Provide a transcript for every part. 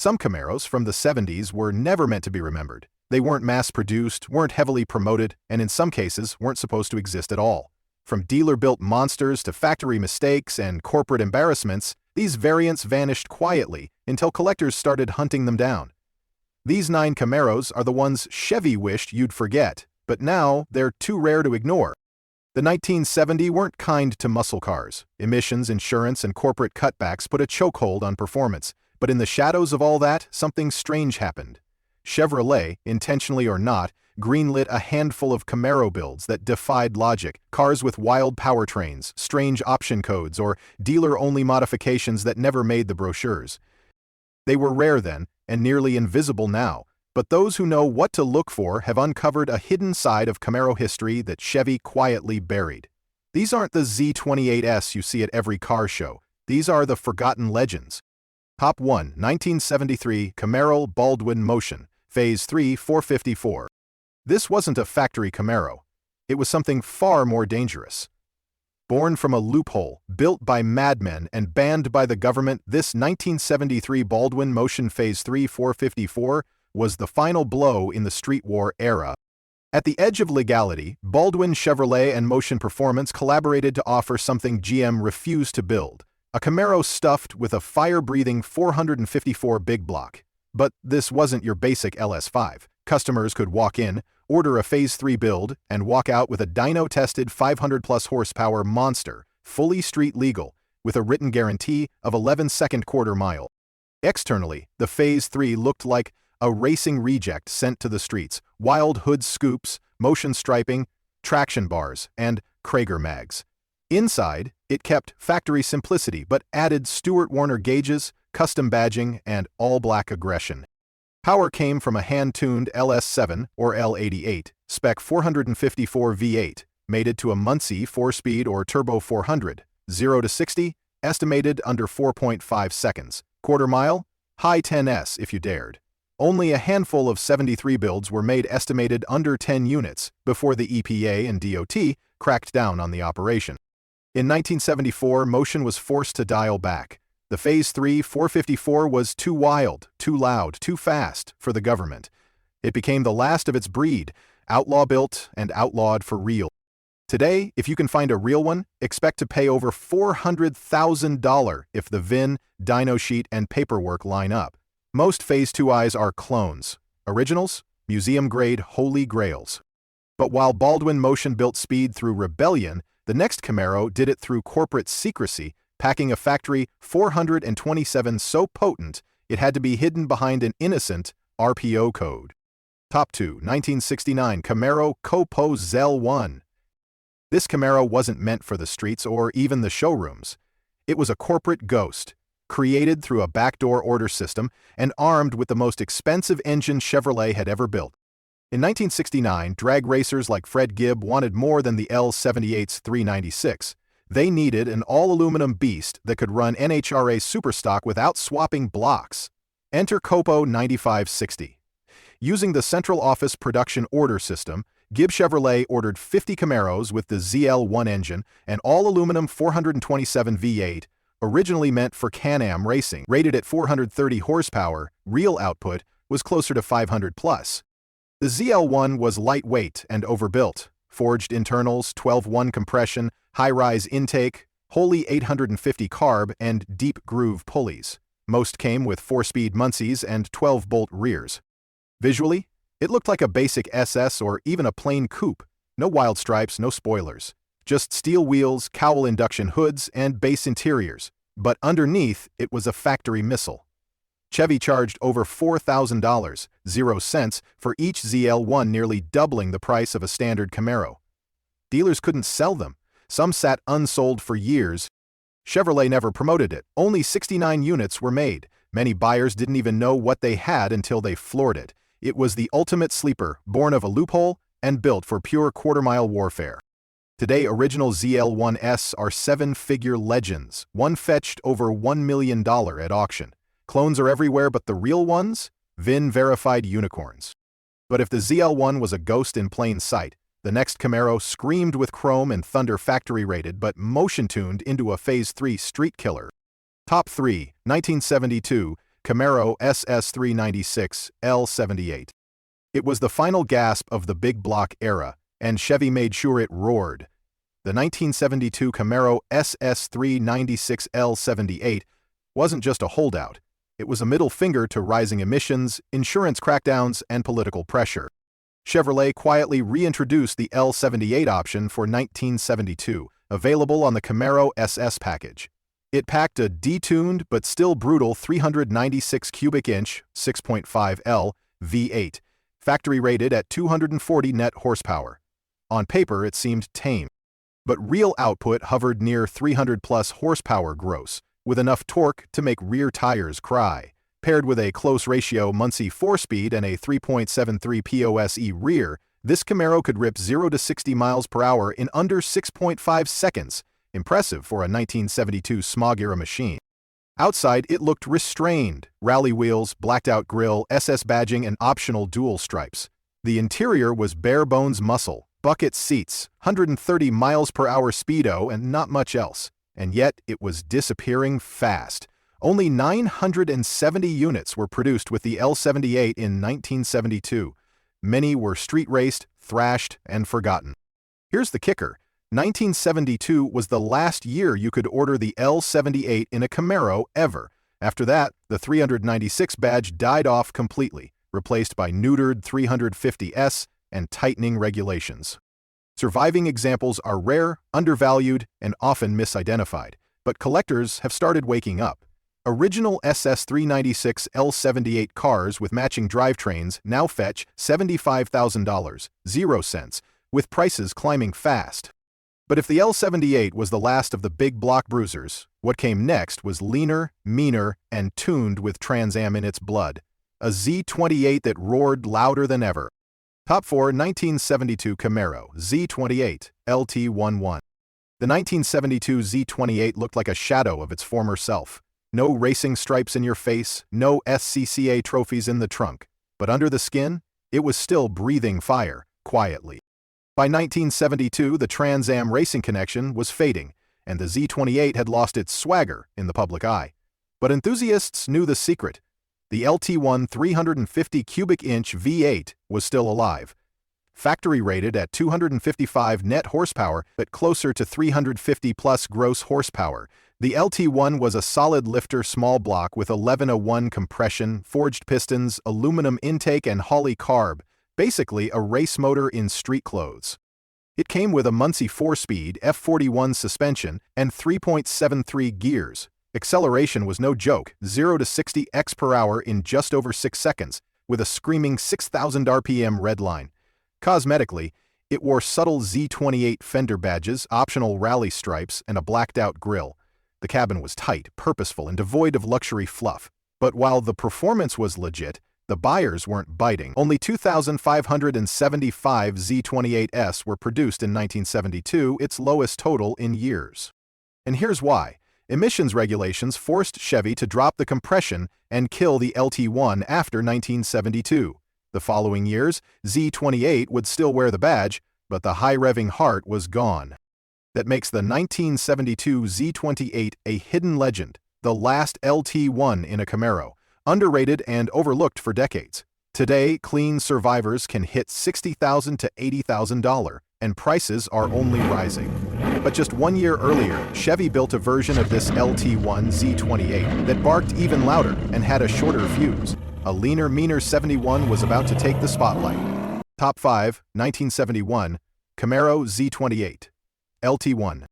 Some Camaros from the 70s were never meant to be remembered. They weren't mass-produced, weren't heavily promoted, and in some cases weren't supposed to exist at all. From dealer-built monsters to factory mistakes and corporate embarrassments, these variants vanished quietly until collectors started hunting them down. These 9 Camaros are the ones Chevy wished you'd forget, but now they're too rare to ignore. The 1970s weren't kind to muscle cars. Emissions, insurance, and corporate cutbacks put a chokehold on performance. But in the shadows of all that, something strange happened. Chevrolet, intentionally or not, greenlit a handful of Camaro builds that defied logic, cars with wild powertrains, strange option codes, or dealer-only modifications that never made the brochures. They were rare then, and nearly invisible now, but those who know what to look for have uncovered a hidden side of Camaro history that Chevy quietly buried. These aren't the Z28S you see at every car show. These are the forgotten legends. Top 1, 1973 Camaro Baldwin-Motion Phase III 454. This wasn't a factory Camaro. It was something far more dangerous. Born from a loophole, built by madmen, and banned by the government, this 1973 Baldwin-Motion Phase III 454 was the final blow in the street war era. At the edge of legality, Baldwin, Chevrolet, and Motion Performance collaborated to offer something GM refused to build: a Camaro stuffed with a fire-breathing 454 big block. But this wasn't your basic LS5. Customers could walk in, order a Phase 3 build, and walk out with a dyno-tested 500-plus horsepower monster, fully street-legal, with a written guarantee of 11-second quarter mile. Externally, the Phase 3 looked like a racing reject sent to the streets: wild hood scoops, motion striping, traction bars, and Krager mags. Inside, it kept factory simplicity but added Stewart Warner gauges, custom badging, and all-black aggression. Power came from a hand-tuned LS7 or L88 spec 454 V8, mated to a Muncie 4-speed or turbo 400, 0 to 60, estimated under 4.5 seconds. Quarter mile? High 10s if you dared. Only a handful of 73 builds were made estimated under 10 units before the EPA and DOT cracked down on the operation. In 1974, Motion was forced to dial back. The Phase 3 454 was too wild, too loud, too fast for the government. It became the last of its breed, outlaw-built and outlawed for real. Today, if you can find a real one, expect to pay over $400,000 if the VIN, dyno sheet, and paperwork line up. Most Phase 2Is are clones. Originals? Museum-grade holy grails. But while Baldwin-Motion built speed through rebellion, the next Camaro did it through corporate secrecy, packing a factory 427 so potent it had to be hidden behind an innocent RPO code. Top 2, 1969 Camaro Copo Zell 1. This Camaro wasn't meant for the streets or even the showrooms. It was a corporate ghost, created through a backdoor order system and armed with the most expensive engine Chevrolet had ever built. In 1969, drag racers like Fred Gibb wanted more than the L78's 396. They needed an all-aluminum beast that could run NHRA Superstock without swapping blocks. Enter Copo 9560. Using the central office production order system, Gibb Chevrolet ordered 50 Camaros with the ZL1 engine, an all-aluminum 427 V8, originally meant for Can-Am racing. Rated at 430 horsepower, real output was closer to 500 plus. The ZL1 was lightweight and overbuilt. Forged internals, 12-1 compression, high-rise intake, wholly 850 carb, and deep groove pulleys. Most came with 4-speed Muncies and 12-bolt rears. Visually, it looked like a basic SS or even a plain coupe. No wild stripes, no spoilers. Just steel wheels, cowl induction hoods, and base interiors. But underneath, it was a factory missile. Chevy charged over $4,000, 0 cents, for each ZL1, nearly doubling the price of a standard Camaro. Dealers couldn't sell them. Some sat unsold for years. Chevrolet never promoted it. Only 69 units were made. Many buyers didn't even know what they had until they floored it. It was the ultimate sleeper, born of a loophole and built for pure quarter-mile warfare. Today, original ZL1S are 7-figure legends, one fetched over $1 million at auction. Clones are everywhere, but the real ones? VIN-verified unicorns. But if the ZL1 was a ghost in plain sight, the next Camaro screamed with chrome and thunder factory-rated but motion-tuned into a Phase 3 street killer. Top 3, 1972 Camaro SS396 L78. It was the final gasp of the big block era, and Chevy made sure it roared. The 1972 Camaro SS396 L78 wasn't just a holdout. It was a middle finger to rising emissions, insurance crackdowns, and political pressure. Chevrolet quietly reintroduced the L78 option for 1972, available on the Camaro SS package. It packed a detuned but still brutal 396 cubic inch 6.5 L V8, factory rated at 240 net horsepower. On paper, it seemed tame, but real output hovered near 300-plus horsepower gross, with enough torque to make rear tires cry. Paired with a close ratio Muncie 4-speed and a 3.73 POSE rear, this Camaro could rip 0 to 60 miles per hour in under 6.5 seconds, impressive for a 1972 smog-era machine. Outside, it looked restrained: rally wheels, blacked-out grille, SS badging, and optional dual stripes. The interior was bare-bones muscle, bucket seats, 130 miles per hour speedo, and not much else. And yet, it was disappearing fast. Only 970 units were produced with the L78 in 1972. Many were street-raced, thrashed, and forgotten. Here's the kicker: 1972 was the last year you could order the L78 in a Camaro ever. After that, the 396 badge died off completely, replaced by neutered 350S and tightening regulations. Surviving examples are rare, undervalued, and often misidentified, but collectors have started waking up. Original SS396 L78 cars with matching drivetrains now fetch $75,000, 0 cents, with prices climbing fast. But if the L78 was the last of the big block bruisers, what came next was leaner, meaner, and tuned with Trans Am in its blood. A Z28 that roared louder than ever. Top 4 1972 Camaro Z28 LT11. The 1972 Z28 looked like a shadow of its former self. No racing stripes in your face, no SCCA trophies in the trunk. But under the skin, it was still breathing fire, quietly. By 1972, the Trans Am racing connection was fading, and the Z28 had lost its swagger in the public eye. But enthusiasts knew the secret. The LT1 350 cubic inch V8 was still alive. Factory rated at 255 net horsepower, but closer to 350-plus gross horsepower, the LT1 was a solid lifter small block with 1101 compression, forged pistons, aluminum intake, and Holley carb, basically a race motor in street clothes. It came with a Muncie 4-speed F41 suspension and 3.73 gears. Acceleration was no joke: 0 to 60 x per hour in just over 6 seconds, with a screaming 6,000 RPM redline. Cosmetically, it wore subtle Z28 fender badges, optional rally stripes, and a blacked-out grille. The cabin was tight, purposeful, and devoid of luxury fluff. But while the performance was legit, the buyers weren't biting. Only 2,575 Z28s were produced in 1972, its lowest total in years. And here's why. Emissions regulations forced Chevy to drop the compression and kill the LT1 after 1972. The following years, Z28 would still wear the badge, but the high-revving heart was gone. That makes the 1972 Z28 a hidden legend, the last LT1 in a Camaro, underrated and overlooked for decades. Today, clean survivors can hit $60,000 to $80,000, and prices are only rising. But just 1 year earlier, Chevy built a version of this LT1 Z28 that barked even louder and had a shorter fuse. A leaner, meaner 71 was about to take the spotlight. Top 5 1971 Camaro Z28 LT1.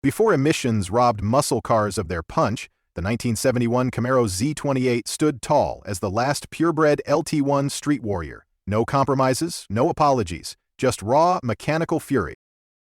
Before emissions robbed muscle cars of their punch, the 1971 Camaro Z28 stood tall as the last purebred LT1 street warrior. No compromises, no apologies, just raw mechanical fury.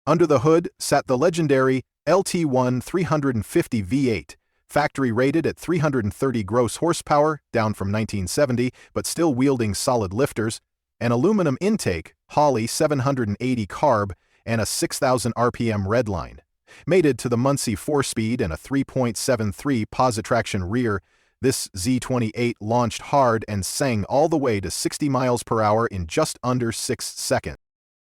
Under the hood sat the legendary LT1 350 V8, factory rated at 330 gross horsepower, down from 1970, but still wielding solid lifters, an aluminum intake, Holley 780 carb, and a 6,000 RPM redline. Mated to the Muncie 4-speed and a 3.73 posi-traction rear, this Z28 launched hard and sang all the way to 60 miles per hour in just under 6 seconds.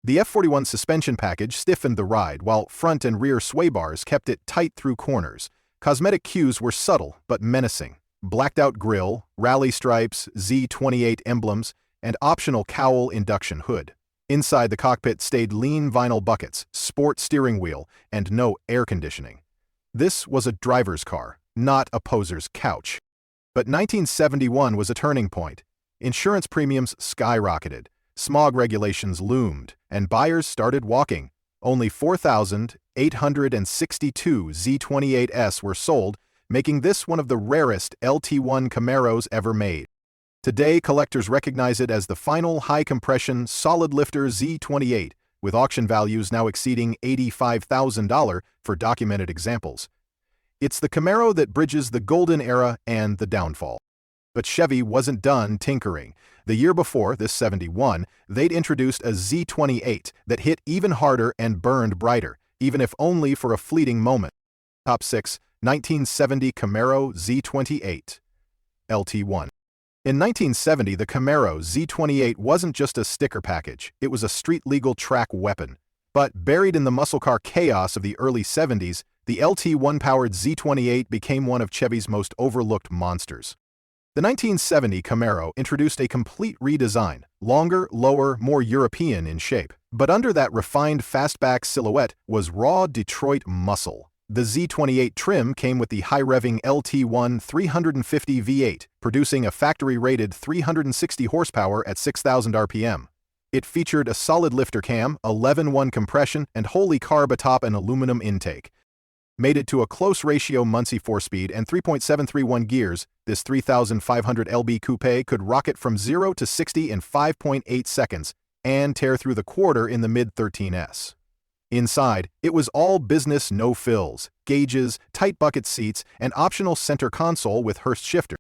The F41 suspension package stiffened the ride, while front and rear sway bars kept it tight through corners. Cosmetic cues were subtle but menacing. blacked-out grille, rally stripes, Z28 emblems, and optional cowl induction hood. Inside the cockpit stayed lean vinyl buckets, sport steering wheel, and no air conditioning. This was a driver's car, not a poser's couch. But 1971 was a turning point. Insurance premiums skyrocketed, smog regulations loomed, and buyers started walking. Only 4,862 Z28s were sold, making this one of the rarest LT1 Camaros ever made. Today, collectors recognize it as the final high-compression, solid-lifter Z28, with auction values now exceeding $85,000 for documented examples. It's the Camaro that bridges the golden era and the downfall. But Chevy wasn't done tinkering. The year before, this 71, they'd introduced a Z28 that hit even harder and burned brighter, even if only for a fleeting moment. Top 6, 1970 Camaro Z28. LT1. In 1970, the Camaro Z28 wasn't just a sticker package, it was a street-legal track weapon. But buried in the muscle car chaos of the early 70s, the LT1-powered Z28 became one of Chevy's most overlooked monsters. The 1970 Camaro introduced a complete redesign, longer, lower, more European in shape. But under that refined fastback silhouette was raw Detroit muscle. The Z28 trim came with the high-revving LT1 350 V8, producing a factory-rated 360 horsepower at 6,000 RPM. It featured a solid lifter cam, 11-1 compression, and wholly carb atop an aluminum intake. Mated to a close ratio Muncie 4-speed and 3.731 gears, this 3,500 lb coupe could rocket from 0 to 60 in 5.8 seconds and tear through the quarter in the mid-13s. Inside, it was all business, no frills, gauges, tight bucket seats, and optional center console with Hurst shifter.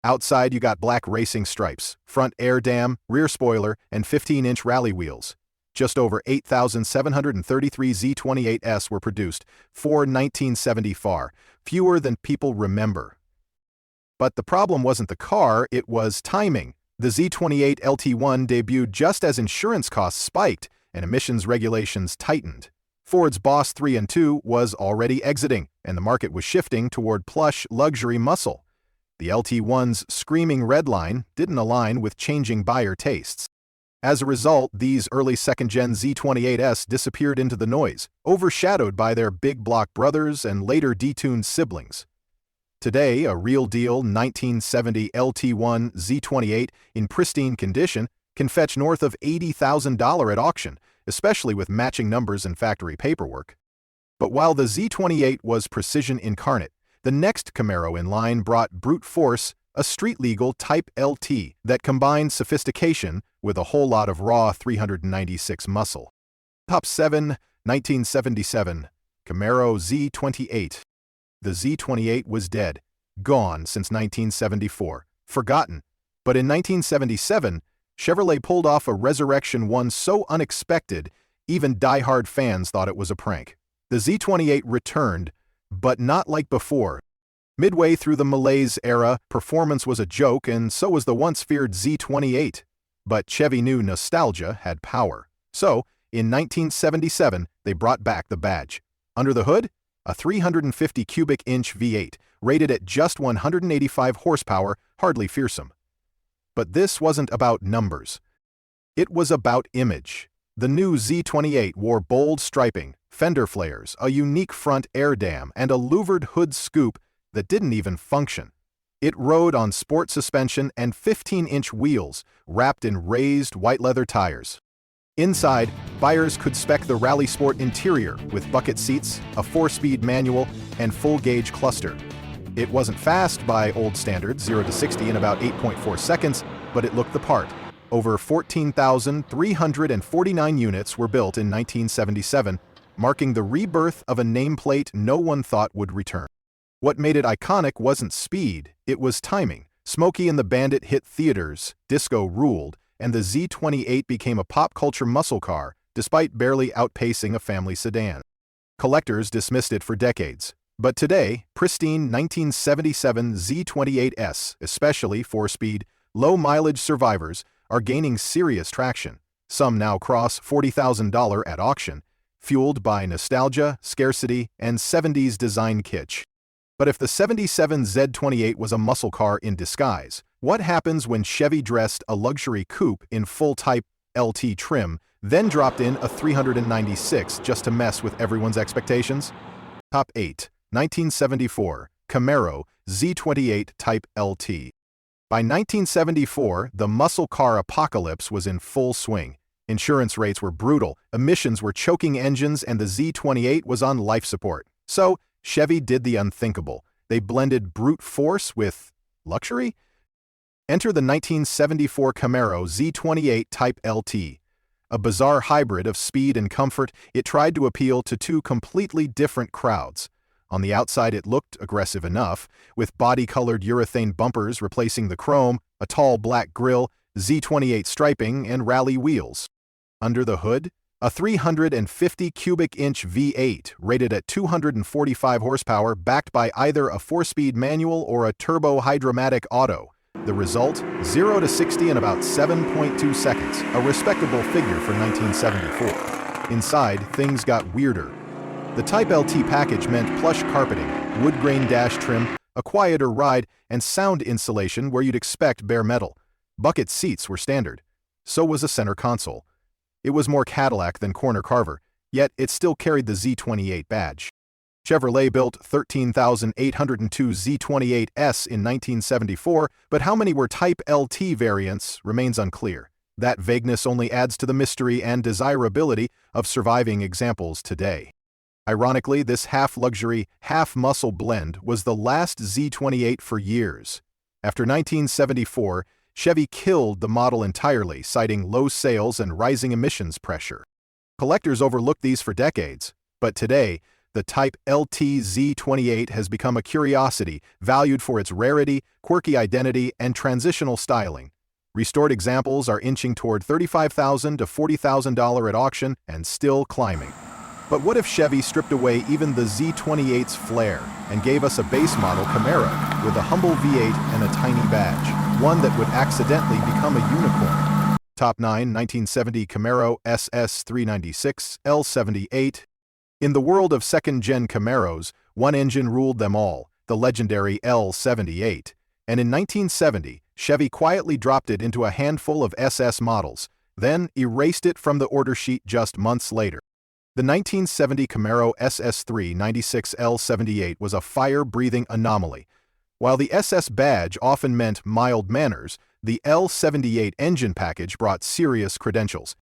Outside, you got black racing stripes, front air dam, rear spoiler, and 15-inch rally wheels. Just over 8,733 Z28s were produced, for 1970 far, fewer than people remember. But the problem wasn't the car, it was timing. The Z28 LT1 debuted just as insurance costs spiked and emissions regulations tightened. Ford's Boss 3 and 2 was already exiting, and the market was shifting toward plush luxury muscle. The LT1's screaming red line didn't align with changing buyer tastes. As a result, these early second-gen Z28s disappeared into the noise, overshadowed by their big block brothers and later detuned siblings. Today, a real-deal 1970 LT1 Z28 in pristine condition can fetch north of $80,000 at auction, especially with matching numbers and factory paperwork. But while the Z28 was precision incarnate, the next Camaro in line brought brute force, a street-legal Type LT that combined sophistication with a whole lot of raw 396 muscle. Top 7, 1977, Camaro Z28. The Z28 was dead, gone since 1974, forgotten. But in 1977, Chevrolet pulled off a resurrection one so unexpected, even die-hard fans thought it was a prank. The Z28 returned, but not like before. Midway through the malaise era, performance was a joke, and so was the once-feared Z28. But Chevy knew nostalgia had power. So, in 1977, they brought back the badge. Under the hood, a 350 cubic inch V8, rated at just 185 horsepower, hardly fearsome. But this wasn't about numbers. It was about image. The new Z28 wore bold striping, fender flares, a unique front air dam, and a louvered hood scoop that didn't even function. It rode on sport suspension and 15-inch wheels, wrapped in raised white leather tires. Inside, buyers could spec the Rally Sport interior with bucket seats, a 4-speed manual, and full-gauge cluster. It wasn't fast by old standards, 0 to 60 in about 8.4 seconds, but it looked the part. Over 14,349 units were built in 1977, marking the rebirth of a nameplate no one thought would return. What made it iconic wasn't speed, it was timing. Smokey and the Bandit hit theaters, disco ruled, and the Z28 became a pop culture muscle car, despite barely outpacing a family sedan. Collectors dismissed it for decades. But today, pristine 1977 Z28s, especially 4-speed, low-mileage survivors, are gaining serious traction. Some now cross $40,000 at auction, fueled by nostalgia, scarcity, and 70s design kitsch. But if the '77 Z28 was a muscle car in disguise, what happens when Chevy dressed a luxury coupe in full Type LT trim, then dropped in a 396 just to mess with everyone's expectations? Top 8. 1974 Camaro Z28 Type LT. By 1974, the muscle car apocalypse was in full swing. Insurance rates were brutal, emissions were choking engines, and the Z28 was on life support. So, Chevy did the unthinkable. They blended brute force with luxury? Enter the 1974 Camaro Z28 Type LT. A bizarre hybrid of speed and comfort, it tried to appeal to two completely different crowds. On the outside it looked aggressive enough, with body-colored urethane bumpers replacing the chrome, a tall black grille, Z28 striping, and rally wheels. Under the hood, a 350 cubic inch V8 rated at 245 horsepower backed by either a 4-speed manual or a turbo-hydromatic auto. The result, 0 to 60 in about 7.2 seconds, a respectable figure for 1974. Inside, things got weirder. The Type LT package meant plush carpeting, wood grain dash trim, a quieter ride, and sound insulation where you'd expect bare metal. Bucket seats were standard. So was a center console. It was more Cadillac than corner carver, yet it still carried the Z28 badge. Chevrolet built 13,802 Z28s in 1974, but how many were Type LT variants remains unclear. That vagueness only adds to the mystery and desirability of surviving examples today. Ironically, this half-luxury, half-muscle blend was the last Z28 for years. After 1974, Chevy killed the model entirely, citing low sales and rising emissions pressure. Collectors overlooked these for decades, but today, the Type LT Z28 has become a curiosity, valued for its rarity, quirky identity, and transitional styling. Restored examples are inching toward $35,000 to $40,000 at auction and still climbing. But what if Chevy stripped away even the Z28's flair and gave us a base model Camaro with a humble V8 and a tiny badge, one that would accidentally become a unicorn? Top 9. 1970 Camaro SS 396 L78. In the world of second-gen Camaros, one engine ruled them all, the legendary L78. And in 1970, Chevy quietly dropped it into a handful of SS models, then erased it from the order sheet just months later. The 1970 Camaro SS 396 L78 was a fire-breathing anomaly. While the SS badge often meant mild manners, the L78 engine package brought serious credentials.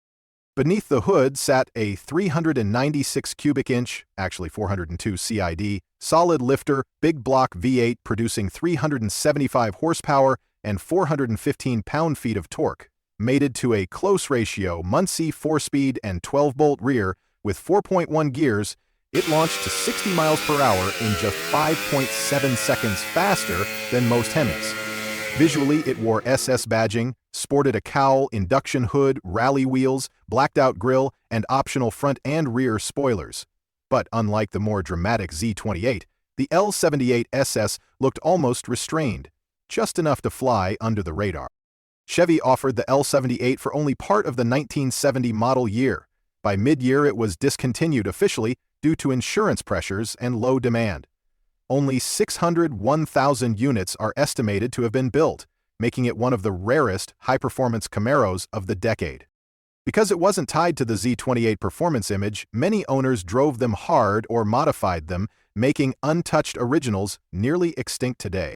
Beneath the hood sat a 396 cubic inch, actually 402 CID, solid lifter, big block V8 producing 375 horsepower and 415 pound-feet of torque, mated to a close ratio Muncie 4-speed and 12-bolt rear. With 4.1 gears, it launched to 60 miles per hour in just 5.7 seconds faster than most Hemis. Visually, it wore SS badging, sported a cowl, induction hood, rally wheels, blacked-out grille, and optional front and rear spoilers. But unlike the more dramatic Z28, the L78 SS looked almost restrained, just enough to fly under the radar. Chevy offered the L78 for only part of the 1970 model year. By mid-year, it was discontinued officially due to insurance pressures and low demand. Only 601,000 units are estimated to have been built, making it one of the rarest high-performance Camaros of the decade. Because it wasn't tied to the Z28 performance image, many owners drove them hard or modified them, making untouched originals nearly extinct today.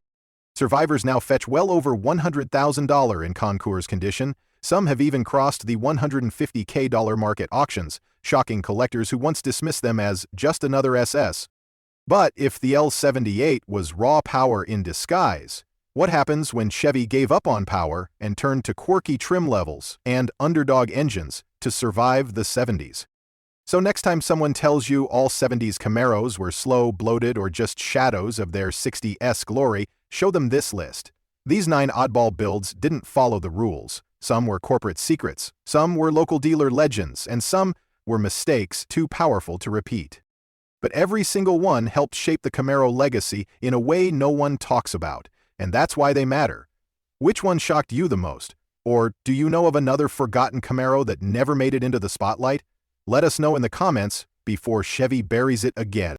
Survivors now fetch well over $100,000 in concours condition. Some have even crossed the $150K mark at auctions, shocking collectors who once dismissed them as just another SS. But if the L78 was raw power in disguise, what happens when Chevy gave up on power and turned to quirky trim levels and underdog engines to survive the 70s? So next time someone tells you all 70s Camaros were slow, bloated, or just shadows of their 60s glory, show them this list. These 9 oddball builds didn't follow the rules. Some were corporate secrets, some were local dealer legends, and some were mistakes too powerful to repeat. But every single one helped shape the Camaro legacy in a way no one talks about, and that's why they matter. Which one shocked you the most? Or do you know of another forgotten Camaro that never made it into the spotlight? Let us know in the comments before Chevy buries it again.